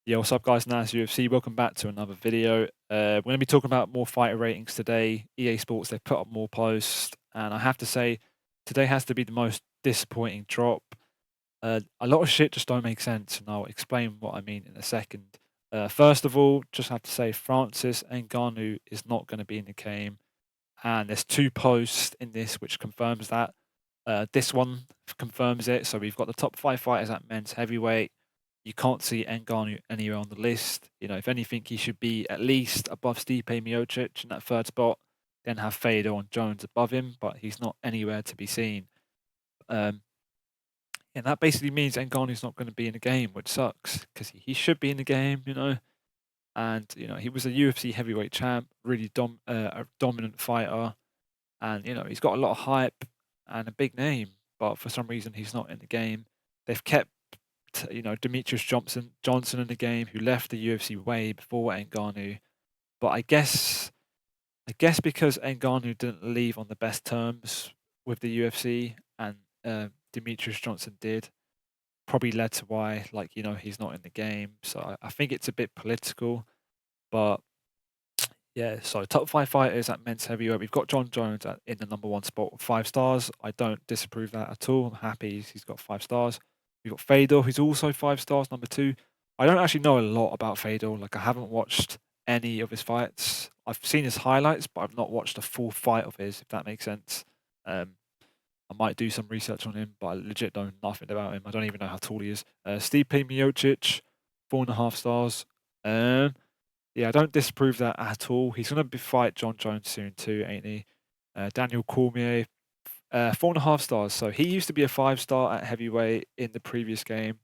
Yeah, what's up, guys? NazUFC. Welcome back to another video. We're going to be talking about more fighter ratings today. EA Sports, they've put up more posts, and I have to say, today has to be the most disappointing drop. A lot of shit just don't make sense, and I'll explain what I mean in a second. First of all, just have to say, Francis Ngannou is not going to be in the game, and there's two posts in this which confirms that. This one confirms it. So we've got the top five fighters at men's heavyweight. You can't see Ngannou anywhere on the list. You know, if anything, he should be at least above Stipe Miocic in that third spot, then have Fedor and Jones above him, but he's not anywhere to be seen. Um, and that basically means Ngannou's not going to be in the game, which sucks because he should be in the game, you know. And you know, he was a UFC heavyweight champ, really a dominant fighter, and you know, he's got a lot of hype and a big name, but for some reason he's not in the game. They've kept you know, Demetrius Johnson in the game, who left the UFC way before Ngannou. But I guess because Ngannou didn't leave on the best terms with the UFC, and Demetrius Johnson did, probably led to why, like, you know, he's not in the game. So I think it's a bit political. But yeah, so top five fighters at men's heavyweight. We've got John Jones in the number one spot with 5 stars. I don't disapprove that at all. I'm happy he's got 5 stars. We've got Fedor, who's also 5 stars, number two. I don't actually know a lot about Fedor. Like, I haven't watched any of his fights. I've seen his highlights, but I've not watched a full fight of his, if that makes sense. I might do some research on him, but I legit know nothing about him. I don't even know how tall he is. Stipe Miocic, 4.5 stars. Yeah, I don't disapprove that at all. He's going to be fight John Jones soon too, ain't he? Daniel Cormier, 4.5 stars. So he used to be a 5 star at heavyweight in the previous game.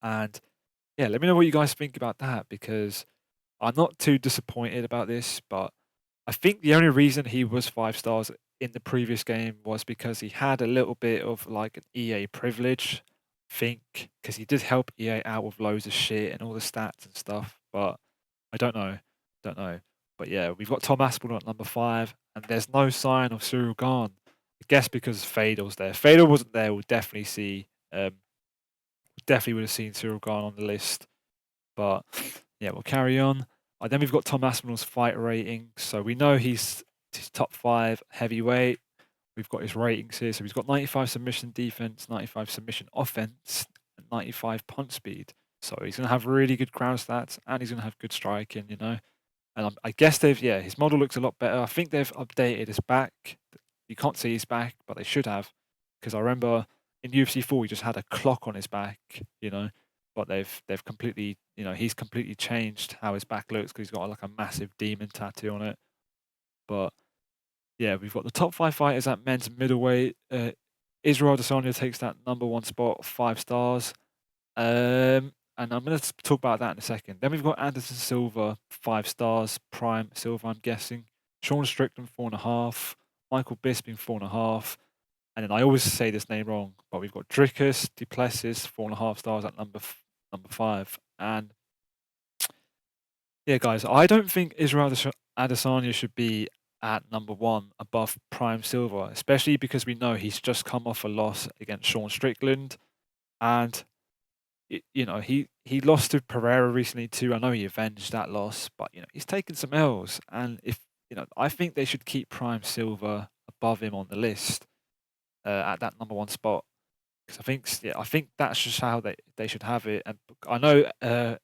And yeah, let me know what you guys think about that, because I'm not too disappointed about this, but I think the only reason he was 5 stars in the previous game was because he had a little bit of like an EA privilege, I think, because he did help EA out with loads of shit and all the stats and stuff. But I don't know. But yeah, we've got Tom Aspinall at number 5, and there's no sign of Cyril Gahn. I guess because Fedor's there. If Fedor wasn't there, we'll definitely see. Definitely would have seen Cyril Gahn on the list. But yeah, we'll carry on. Then we've got Tom Aspinall's fight rating. So we know he's top 5 heavyweight. We've got his ratings here. So he's got 95 submission defense, 95 submission offense, and 95 punch speed. So he's going to have really good ground stats, and he's going to have good striking, you know. And I guess yeah, his model looks a lot better. I think they've updated his back. You can't see his back, but they should have. Because I remember in UFC 4, he just had a clock on his back, you know. But they've completely, you know, he's completely changed how his back looks because he's got like a massive demon tattoo on it. But yeah, we've got the top 5 fighters at men's middleweight. Israel Adesanya takes that number 1 spot, 5 stars. And I'm going to talk about that in a second. Then we've got Anderson Silva, 5 stars, prime Silva, I'm guessing. Sean Strickland, 4.5. Michael Bisping, 4.5. And then I always say this name wrong, but we've got Dricus Duplessis, 4.5 stars at number 5. And yeah, guys, I don't think Israel Adesanya should be at number 1 above prime Silva, especially because we know he's just come off a loss against Sean Strickland. And you know, he lost to Pereira recently too. I know he avenged that loss, but you know, he's taken some L's. And if you know, I think they should keep Prime Silver above him on the list at that number 1 spot, because I think that's just how they should have it. And I know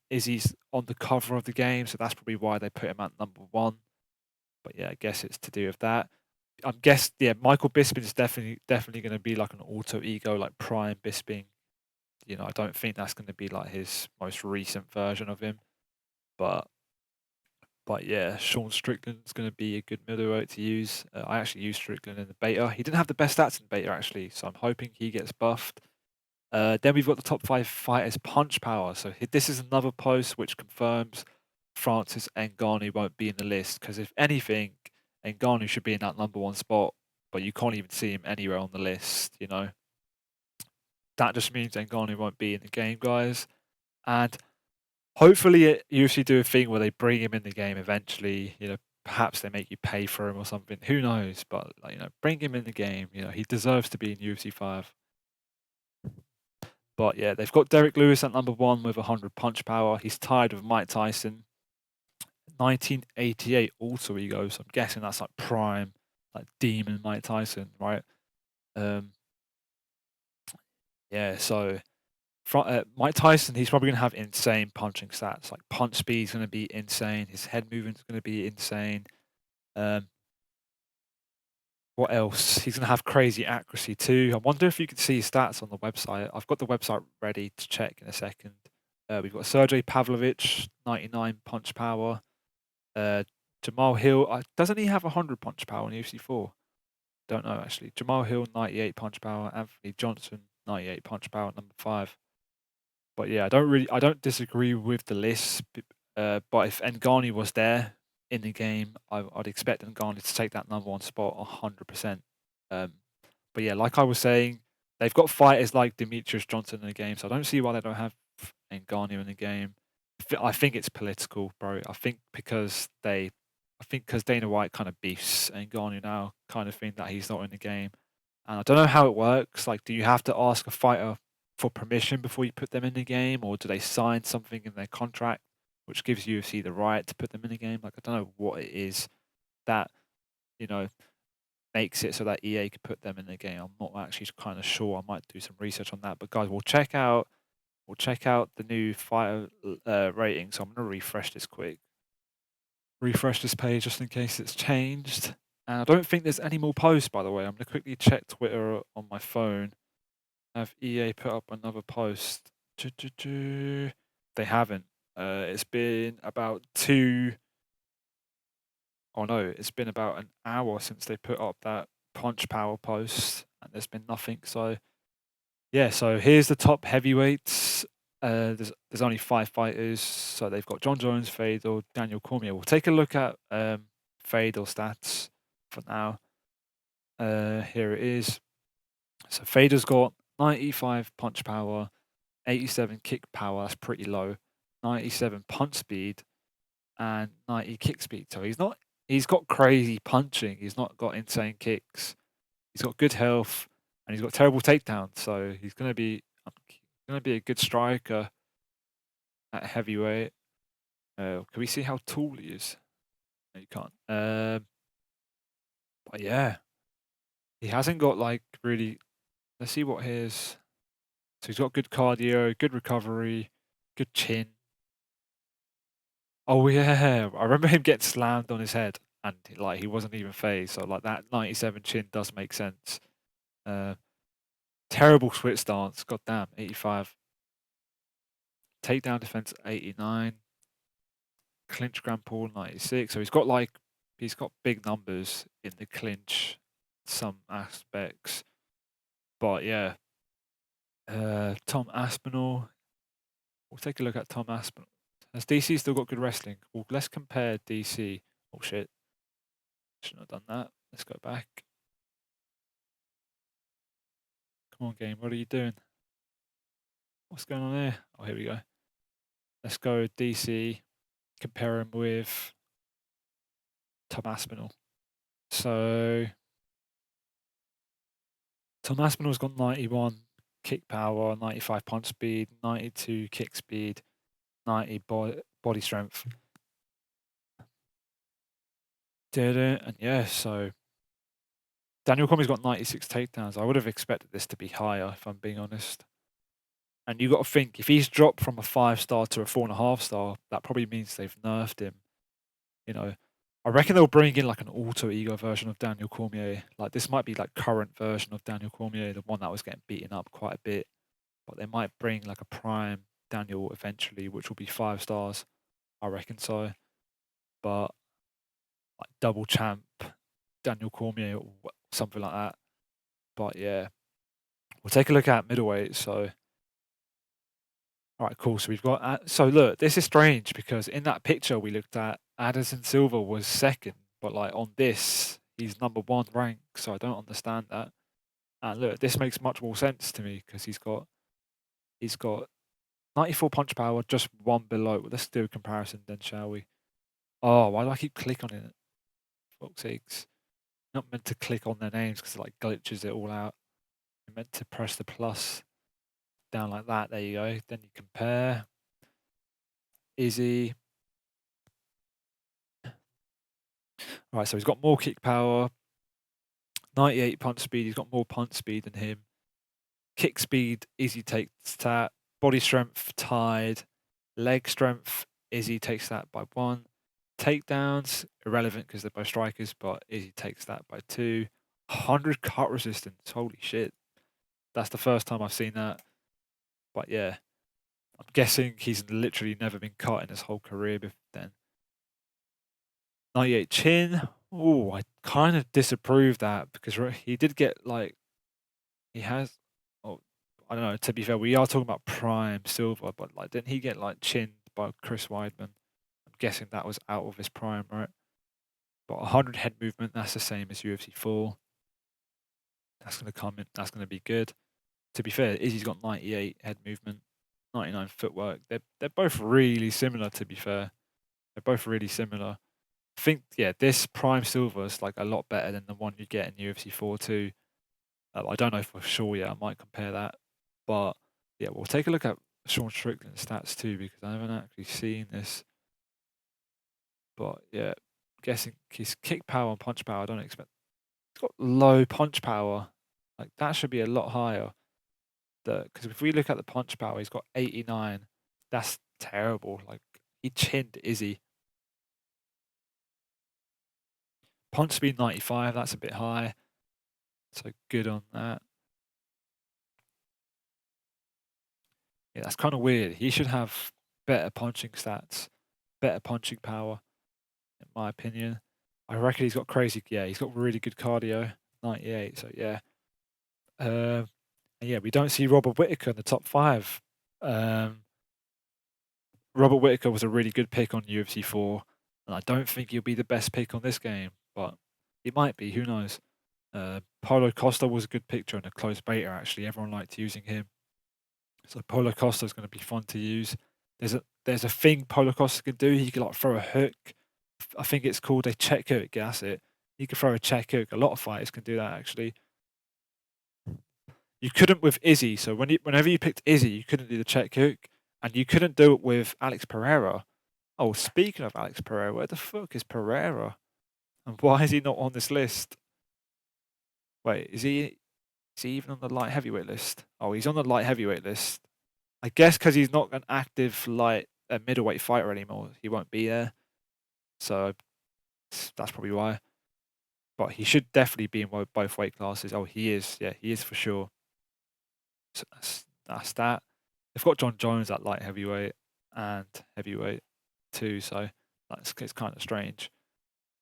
Izzy's on the cover of the game, so that's probably why they put him at number 1. But yeah, I guess it's to do with that. Yeah, Michael Bisping is definitely going to be like an alter ego, like Prime Bisping. You know, I don't think that's going to be like his most recent version of him. But yeah, Sean Strickland's going to be a good middleweight to use. I actually used Strickland in the beta. He didn't have the best stats in beta actually, so I'm hoping he gets buffed. Then we've got the top 5 fighters punch power. So this is another post which confirms Francis Ngannou won't be in the list, because if anything, Ngannou should be in that number 1 spot, but you can't even see him anywhere on the list. You know, that just means Ngannou won't be in the game, guys. And hopefully UFC do a thing where they bring him in the game eventually. You know, perhaps they make you pay for him or something. Who knows? But like, you know, bring him in the game. You know, he deserves to be in UFC 5. But yeah, they've got Derek Lewis at number 1 with 100 punch power. He's tied with Mike Tyson. 1988 alter ego, so I'm guessing that's like prime, like demon Mike Tyson, right? Um, yeah, so Mike Tyson, he's probably going to have insane punching stats. Like punch speed's going to be insane. His head movement's going to be insane. Um, what else? He's going to have crazy accuracy too. I wonder if you can see his stats on the website. I've got the website ready to check in a second. We've got Sergey Pavlovich, 99 punch power. Jamal Hill, doesn't he have 100 punch power in UFC 4? Don't know actually. Jamal Hill, 98 punch power. Anthony Johnson, 98 punch power, number 5. But yeah, I don't disagree with the list. But if Ngannou was there in the game, I'd expect Ngannou to take that number 1 spot 100%. But yeah, like I was saying, they've got fighters like Demetrius Johnson in the game, so I don't see why they don't have Ngannou in the game. I think it's political, bro. I think because Dana White kind of beefs Ngannou now, kind of thing that he's not in the game. And I don't know how it works. Like, do you have to ask a fighter for permission before you put them in the game, or do they sign something in their contract which gives UFC the right to put them in the game? Like, I don't know what it is that you know makes it so that EA could put them in the game. I'm not actually kind of sure. I might do some research on that. But guys, we'll check out the new fighter rating. So I'm gonna refresh this quick. Refresh this page just in case it's changed. And I don't think there's any more posts, by the way. I'm gonna quickly check Twitter on my phone. Have EA put up another post? They haven't. It's been about it's been about an hour since they put up that punch power post, and there's been nothing. So yeah, so here's the top heavyweights. There's only 5 fighters, so they've got John Jones, Fadel, Daniel Cormier. We'll take a look at Fadel stats for now. Here it is. So Fader's got 95 punch power, 87 kick power. That's pretty low. 97 punch speed, and 90 kick speed. So he's got crazy punching. He's not got insane kicks. He's got good health, and he's got terrible takedowns. So he's going to be a good striker at heavyweight. Can we see how tall he is? No, you can't. But yeah, he hasn't got like really. Let's see what his. So he's got good cardio, good recovery, good chin. Oh yeah, I remember him getting slammed on his head, and like he wasn't even phased. So like that 97 chin does make sense. Terrible switch stance. God damn, 85. Takedown defense 89. Clinch grapple 96. So he's got big numbers in the clinch, some aspects. But yeah, Tom Aspinall. We'll take a look at Tom Aspinall. Has DC still got good wrestling? Well, let's compare DC. Oh shit. Shouldn't have done that. Let's go back. Come on, game. What are you doing? What's going on here? Oh, here we go. Let's go DC. Compare him with Tom Aspinall. So Tom Aspinall's got 91 kick power, 95 punch speed, 92 kick speed, 90 body strength. And yeah, so Daniel Cormier's got 96 takedowns. I would have expected this to be higher, if I'm being honest. And you got to think, if he's dropped from a 5-star to a 4.5-star, that probably means they've nerfed him. You know, I reckon they'll bring in like an alter ego version of Daniel Cormier. Like this might be like current version of Daniel Cormier, the one that was getting beaten up quite a bit. But they might bring like a prime Daniel eventually, which will be 5 stars. I reckon so. But like double champ Daniel Cormier or something like that. But yeah, we'll take a look at middleweight. So, all right, cool. So we've got. So look, this is strange because in that picture we looked at, Anderson Silva was second, but like on this, he's number 1 rank. So I don't understand that. And look, this makes much more sense to me because he's got 94 punch power, just 1 below. Let's do a comparison then, shall we? Oh, why do I keep clicking on it? Fuck's sakes. Not meant to click on their names because it like glitches it all out. I'm meant to press the plus. down like that. There you go. Then you compare. Izzy. Right, so he's got more kick power, 98 punch speed. He's got more punch speed than him. Kick speed, Izzy takes that. Body strength, tied. Leg strength, Izzy takes that by 1. Takedowns, irrelevant because they're both strikers, but Izzy takes that by 2. 100 cut resistance, holy shit. That's the first time I've seen that. But yeah, I'm guessing he's literally never been cut in his whole career then. 98 chin. Oh, I kind of disapprove that because he did get like, he has, oh, I don't know, to be fair, we are talking about prime silver, but like, didn't he get like chinned by Chris Weidman? I'm guessing that was out of his prime, right? But 100 head movement, that's the same as UFC 4. That's going to come in, that's going to be good. To be fair, Izzy's got 98 head movement, 99 footwork. They're both really similar, to be fair. They're both really similar. I think, yeah, this prime silver is like a lot better than the one you get in UFC 4 too. I don't know for sure yet. I might compare that. But yeah, we'll take a look at Sean Strickland's stats too because I haven't actually seen this. But yeah, guessing his kick power and punch power, I don't expect. He's got low punch power. Like that should be a lot higher. Because if we look at the punch power, he's got 89. That's terrible. Like he chinned Izzy. Punch speed 95. That's a bit high. So good on that. Yeah, that's kind of weird. He should have better punching stats, better punching power, in my opinion. I reckon he's got crazy. Yeah, he's got really good cardio. 98. So yeah. And yeah, we don't see Robert Whittaker in the top 5. Robert Whittaker was a really good pick on UFC 4, and I don't think he'll be the best pick on this game, but he might be. Who knows? Paulo Costa was a good picture in a close beta. Actually, everyone liked using him. So Paulo Costa is going to be fun to use. There's a thing Paulo Costa can do. He can like throw a hook. I think it's called a check hook. Yeah, that's it. He can throw a check hook. A lot of fighters can do that actually. You couldn't with Izzy. So whenever you picked Izzy, you couldn't do the check hook, and you couldn't do it with Alex Pereira. Oh, speaking of Alex Pereira, where the fuck is Pereira? And why is he not on this list? Wait, is he even on the light heavyweight list? Oh, he's on the light heavyweight list. I guess because he's not an active middleweight fighter anymore, he won't be there. So that's probably why. But he should definitely be in both weight classes. Oh, he is. Yeah, he is for sure. So that's that. They've got John Jones at light heavyweight and heavyweight too, so it's kind of strange.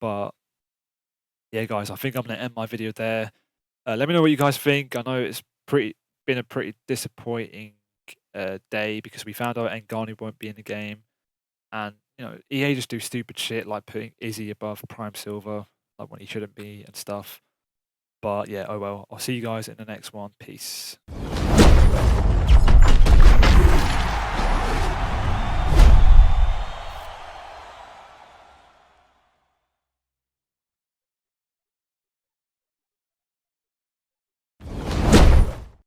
But yeah, guys, I think I'm going to end my video there. Let me know what you guys think. I know it's been a pretty disappointing day because we found out Ngannou won't be in the game, and you know EA just do stupid shit like putting Izzy above Prime Silver, like when he shouldn't be and stuff. But yeah, oh well. I'll see you guys in the next one. Peace.